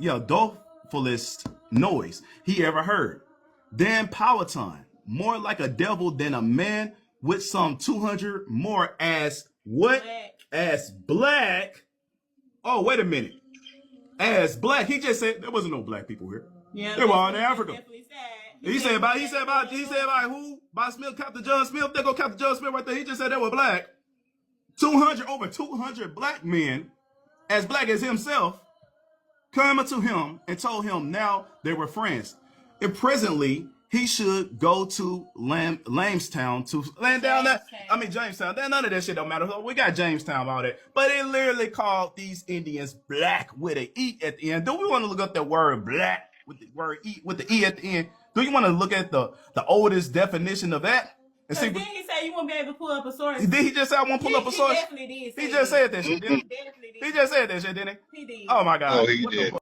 dolefulest noise he ever heard. Then Powhatan, more like a devil than a man, with some 200 more as what? Black. As black. Oh, wait a minute. As black. He just said there wasn't no black people here. Yeah, they were all in Africa. Definitely sad. He said about who? By Smith, Captain John Smith. There go Captain John Smith right there. He just said they were black. 200, over 200 black men, as black as himself, came to him and told him now they were friends. And presently he should go to Jamestown to land down that. I mean Jamestown. None of that shit don't matter. We got Jamestown about it. But it literally called these Indians black with an E at the end. Do we want to look up that word black with the word E with the E at the end? Do you want to look at the oldest definition of that? And see, didn't he say you won't be able to pull up a source? Did he just say I won't pull up a source? He definitely did. He just said that shit, didn't he? Definitely did. He just said that shit, didn't he? He did. Oh my God. Oh, he did. All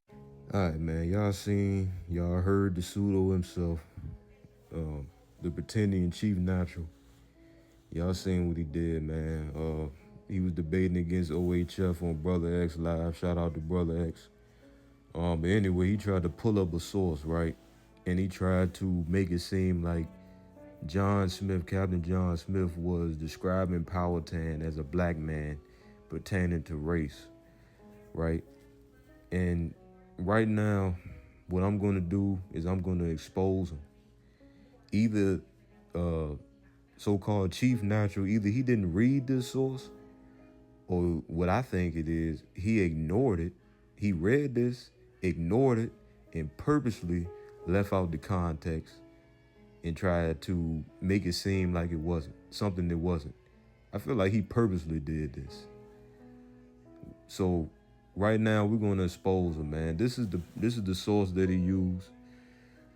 right, man. Y'all heard the pseudo himself, the pretendian chief natural. Y'all seen what he did, man. He was debating against OHF on Brother X Live. Shout out to Brother X. But anyway, he tried to pull up a source, right? And he tried to make it seem like John Smith, Captain John Smith, was describing Powhatan as a black man pertaining to race, right? And right now, what I'm going to do is I'm going to expose him. Either so-called chief natural, either he didn't read this source, or what I think it is, he ignored it. He read this, ignored it, and purposely left out the context and tried to make it seem like it wasn't, something that wasn't. I feel like he purposely did this. So right now we're going to expose him, man. This is the source that he used.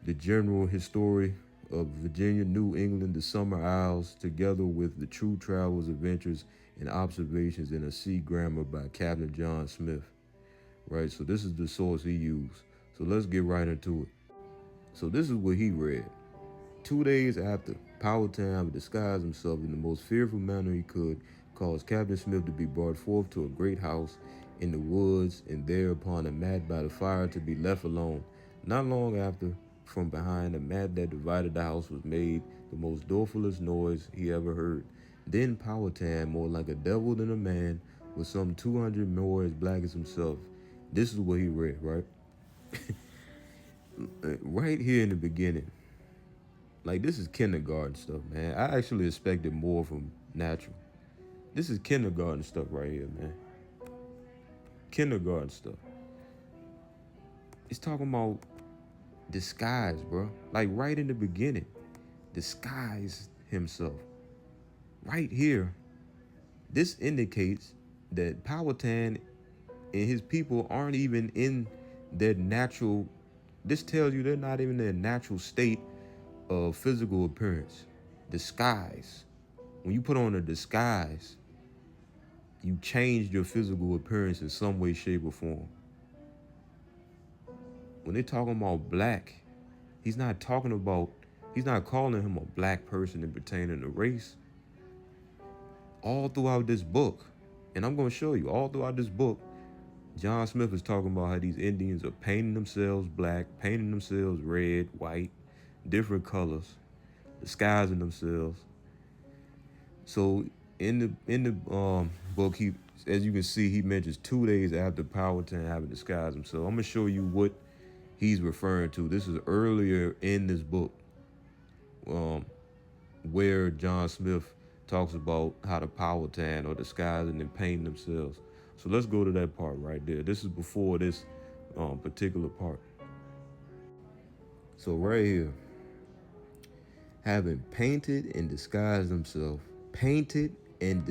The General History of Virginia, New England, the Summer Isles, together with the True Travels, Adventures, and Observations in a Sea Grammar by Captain John Smith. Right, so this is the source he used. So let's get right into it. So this is what he read. 2 days after, Powhatan disguised himself in the most fearful manner he could, caused Captain Smith to be brought forth to a great house in the woods, and there upon a mat by the fire to be left alone. Not long after, from behind the mat that divided the house was made the most dolefulest noise he ever heard. Then Powhatan, more like a devil than a man, with some 200 more as black as himself. This is what he read, right? Right here in the beginning. Like, this is kindergarten stuff, man. I actually expected more from natural. This is kindergarten stuff right here, man. Kindergarten stuff. It's talking about disguise, bro. Like, right in the beginning. Disguise himself. Right here. This indicates that Powhatan and his people aren't even in their natural... This tells you they're not even in their natural state of physical appearance. Disguise. When you put on a disguise, you change your physical appearance in some way, shape, or form. When they're talking about black, he's not calling him a black person and pertaining to race. All throughout this book, and I'm going to show you, all throughout this book, John Smith is talking about how these Indians are painting themselves black, painting themselves red, white, different colors, disguising themselves. So in the book, he, as you can see, he mentions 2 days after Powhatan having disguised himself. I'm gonna show you what he's referring to. This is earlier in this book, where John Smith talks about how the Powhatan are disguising and painting themselves. So let's go to that part right there. This is before this particular part. So right here, having painted and disguised themselves in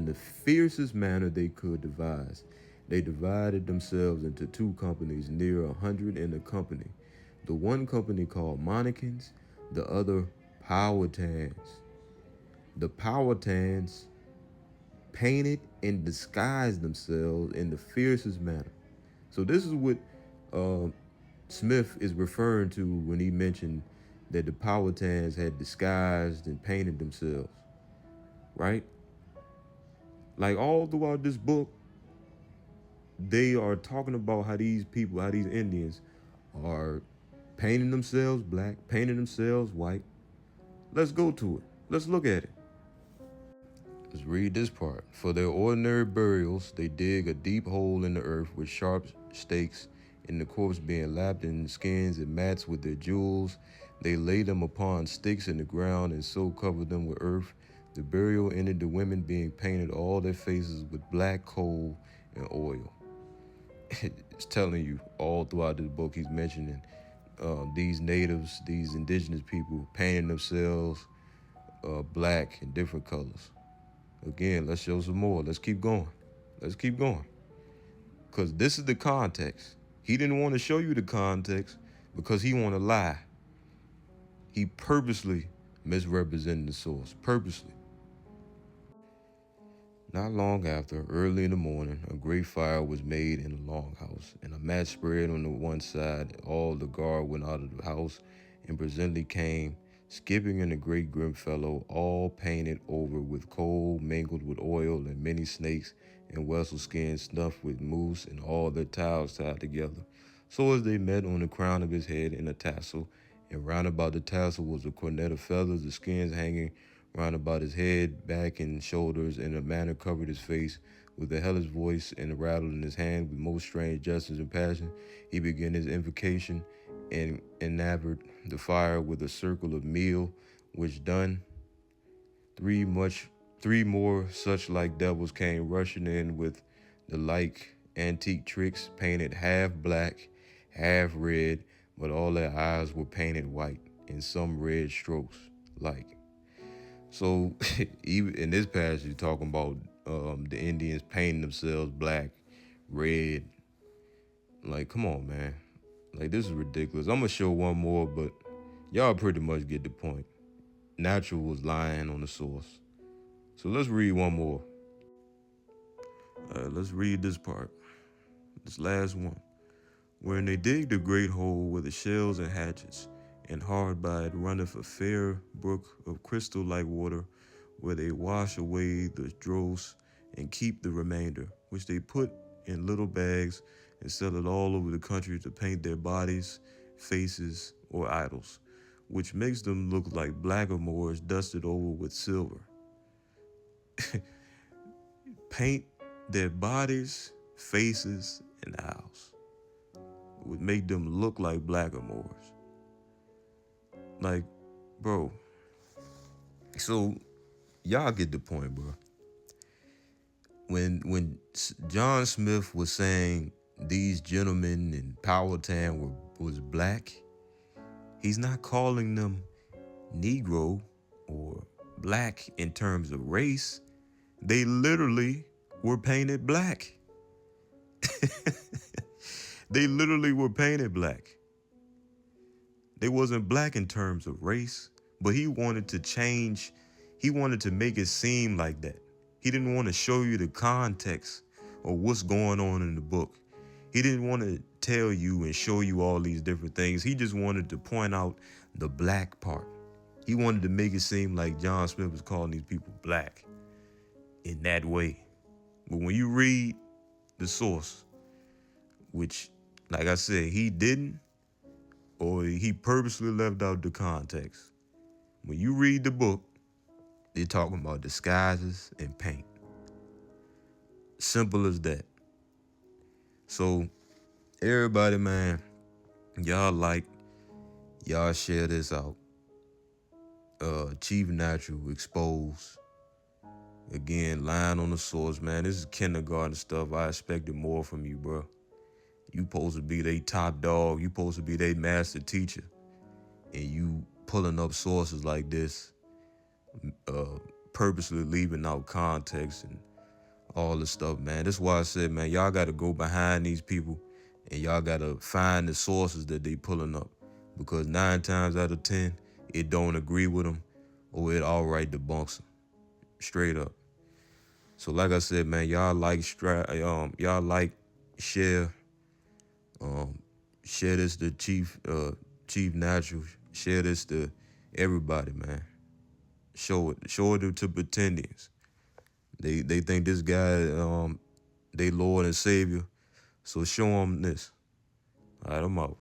the fiercest manner they could devise. They divided themselves into two companies, near 100 in a company. The one company called Monacans, the other Powhatans. The Powhatans painted and disguised themselves in the fiercest manner. So this is what Smith is referring to when he mentioned that the Powhatans had disguised and painted themselves, right? Like all throughout this book, they are talking about how these people, how these Indians are painting themselves black, painting themselves white. Let's go to it. Let's look at it. Let's read this part. For their ordinary burials, they dig a deep hole in the earth with sharp stakes, and the corpse being lapped in skins and mats with their jewels. They lay them upon sticks in the ground and so cover them with earth. The burial ended, the women being painted all their faces with black coal and oil. It's telling you all throughout this book, he's mentioning these natives, these indigenous people painting themselves black in different colors. Again, let's show some more. Let's keep going. Let's keep going. Because this is the context. He didn't want to show you the context because he want to lie. He purposely misrepresented the source. Purposely. Not long after, early in the morning, a great fire was made in the longhouse, and a mat spread on the one side. All the guard went out of the house, and presently came, skipping in a great grim fellow, all painted over with coal mingled with oil, and many snakes and wessel skins stuffed with moose, and all their towels tied together. So as they met on the crown of his head in a tassel, and round about the tassel was a coronet of feathers, the skins hanging round about his head, back, and shoulders, in a manner covered his face. With a hellish voice and a rattle in his hand, with most strange gestures and passion, he began his invocation, and enaboured the fire with a circle of meal, which done, three more such like devils came rushing in with the like antique tricks, painted half black, half red, but all their eyes were painted white, in some red strokes like. So even in this passage, talking about the Indians painting themselves black, red. Like, come on, man. Like, this is ridiculous. I'm gonna show one more, but y'all pretty much get the point. Natural was lying on the source. So let's read one more. Let's read this part. This last one. Wherein they digged a great hole with the shells and hatchets, and hard by it runneth a fair brook of crystal like water, where they wash away the dross and keep the remainder, which they put in little bags and sell it all over the country to paint their bodies, faces, or idols, which makes them look like blackamoors dusted over with silver. Paint their bodies, faces, and idols. Would make them look like blackamoors. Like, bro. So y'all get the point, bro. When John Smith was saying these gentlemen in Powhatan was black, he's not calling them Negro or black in terms of race. They literally were painted black. They literally were painted black. They wasn't black in terms of race, but he wanted to change. He wanted to make it seem like that. He didn't want to show you the context of what's going on in the book. He didn't want to tell you and show you all these different things. He just wanted to point out the black part. He wanted to make it seem like John Smith was calling these people black in that way. But when you read the source, which, like I said, he didn't, or he purposely left out the context. When you read the book, they're talking about disguises and paint. Simple as that. So, everybody, man, y'all share this out. Chief Natural exposed. Again, lying on the source, man. This is kindergarten stuff. I expected more from you, bro. You supposed to be their top dog. You supposed to be their master teacher. And you pulling up sources like this, purposely leaving out context and all this stuff, man. That's why I said, man, y'all got to go behind these people and y'all got to find the sources that they pulling up. Because 9 times out of 10, it don't agree with them or it outright debunks them. Straight up. So like I said, man, y'all like, share, share this to Chief Natural. Share this to everybody, man. Show it to pretendians. They think this guy, they Lord and Savior. So show them this. All right, I'm out.